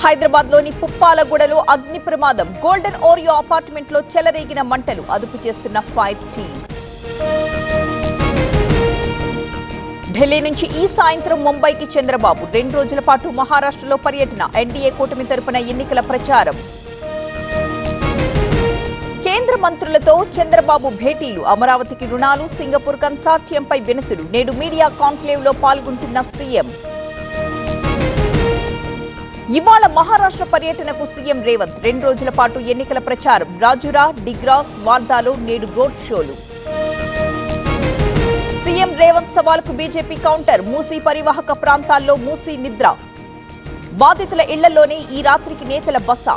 హైదరాబాద్లోని పుప్పాలగూడలో అగ్ని ప్రమాదం. గోల్డెన్ ఓరియో అపార్ట్మెంట్లో చెలరేగిన మంటలు. అదుపు చేస్తున్న ఫైర్ టీమ్. ఢిల్లీ నుంచి ఈ సాయంత్రం ముంబైకి చంద్రబాబు. 2 రోజుల పాటు మహారాష్ట్రలో పర్యటన. ఎన్డీఏ కూటమి తరపున ఎన్నికల ప్రచారం. కేంద్ర మంత్రులతో చంద్రబాబు భేటీలు. అమరావతికి రుణాలు, సింగపూర్ కన్సార్టియంపై వినతులు. నేడు మీడియా కాన్క్లేవ్లో పాల్గొంటున్న సీఎం. ఇవాళ మహారాష్ట్ర పర్యటనకు సీఎం రేవంత్. 2 రోజుల పాటు ఎన్నికల ప్రచారం. రాజురా, డిగ్రాస్, వార్దాలో నేడు రోడ్ షోలు. సీఎం రేవంత్ సవాల్కు బీజేపీ కౌంటర్. మూసీ పరివాహక ప్రాంతాల్లో మూసీ నిద్ర. బాధితుల ఇళ్లలోనే ఈ రాత్రికి నేతల బస.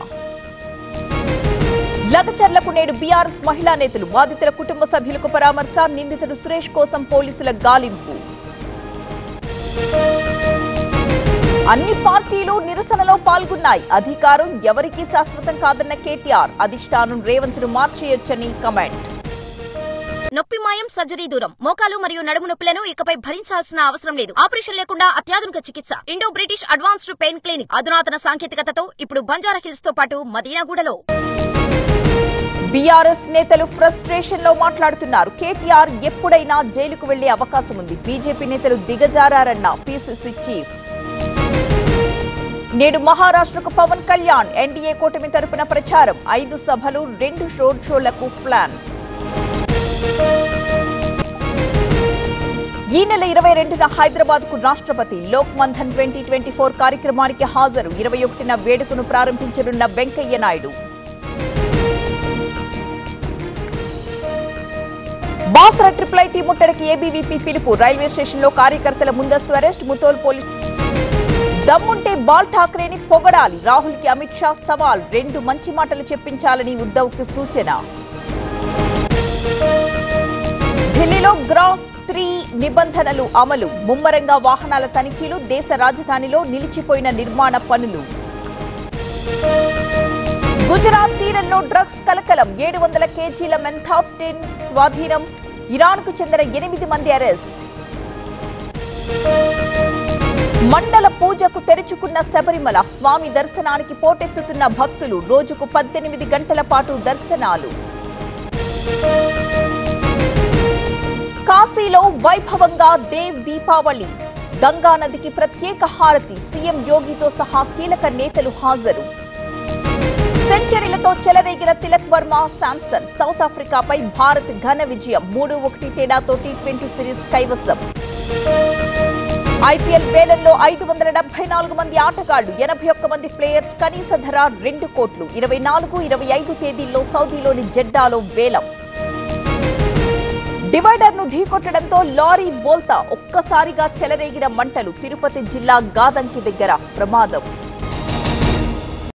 లగచర్లకు నేడు బీఆర్ఎస్ మహిళా నేతలు. బాధితుల కుటుంబ సభ్యులకు పరామర్శ. నిందితుడు సురేష్ కోసం పోలీసుల గాలింపు. అన్ని పార్టీలు నిరసనలో పాల్గొన్నాయి. అధికారం ఎవరికీ శాశ్వతం కాదన్న కేటీఆర్. అధిష్టానం రేవంత్ ను మార్చేయొచ్చని కమెంట్. నొప్పి మాయం, సర్జరీ దూరం. మోకాలు మరియు నడుము నొప్పులను ఇకపై భరించాల్సిన అవసరం లేదు. ఆపరేషన్ లేకుండా అత్యాధునిక చికిత్స. Indo British advanced pain clinic. అధునాతన సాంకేతికతతో ఇప్పుడు బంజారా హిల్స్ తో పాటు మదీనాగూడలో. బీఆర్ఎస్ నేతలు ఫ్రస్ట్రేషన్ లో మాట్లాడుతున్నారు. కేటీఆర్ ఎప్పుడైనా జైలుకు వెళ్లే అవకాశం ఉంది. బీజేపీ నేతలు దిగజారన్న పీసీసీ చీఫ్. నేడు మహారాష్ట్రకు పవన్ కళ్యాణ్. ఎన్డీఏ కూటమి తరపున ప్రచారం. 5 సభలు, 2 రోడ్ షోలకు ప్లాన్. ఈ నెల 22న హైదరాబాద్ కు రాష్ట్రపతి. లోక్ మంథన్ 2024 కార్యక్రమానికి హాజరు. 21న వేడుకను ప్రారంభించనున్న వెంకయ్య నాయుడు. బాసర ట్రిపుల్ ముట్టడికి ఏబీవీపీ పిలుపు. రైల్వే స్టేషన్ లో కార్యకర్తల ముందస్తు అరెస్ట్. ముతోల్ పోలీసు. దమ్ముంటే బాల్ ఠాక్రేని పొగడాలి. రాహుల్ కి అమిత్ షా సవాల్. 2 మంచి మాటలు చెప్పించాలని ఉద్దవ్ కి సూచన. ఢిల్లీలో గ్రాఫ్ 3 నిబంధనలు అమలు. ముమ్మరంగా వాహనాల తనిఖీలు. దేశ రాజధానిలో నిలిచిపోయిన నిర్మాణ పనులు. గుజరాత్ తీరంలో డ్రగ్స్ కలకలం. 700 కేజీల మెంథాఫ్టిన్ స్వాధీనం. ఇరాన్కు చెందిన 8 మంది అరెస్ట్. మండల పూజకు తెరుచుకున్న శబరిమల. స్వామి దర్శనానికి పోటెత్తుతున్న భక్తులు. రోజుకు 18 గంటల పాటు దర్శనాలు. కాశీలో వైభవంగా దేవ్ దీపావళి. గంగా నదికి ప్రత్యేక హారతి. సీఎం యోగితో సహా కీలక నేతలు హాజరు. సెంచరీలతో చెలరేగిన తిలక్ వర్మ, శాంసన్. సౌత్ ఆఫ్రికాపై భారత్ ఘన విజయం. 3-1 తేడాతో టీ20 సిరీస్ కైవసం. ఐపీఎల్ వేలంలో 574 మంది ఆటగాళ్లు, 81 మంది ప్లేయర్స్. కనీస ధర 2 కోట్లు. 24, 25 తేదీల్లో సౌదీలోని జెడ్డాలో వేలం. డివైడర్ ను ఢీకొట్టడంతో లారీ బోల్తా. ఒక్కసారిగా చెలరేగిన మంటలు. తిరుపతి జిల్లా గాదంకి దగ్గర ప్రమాదం.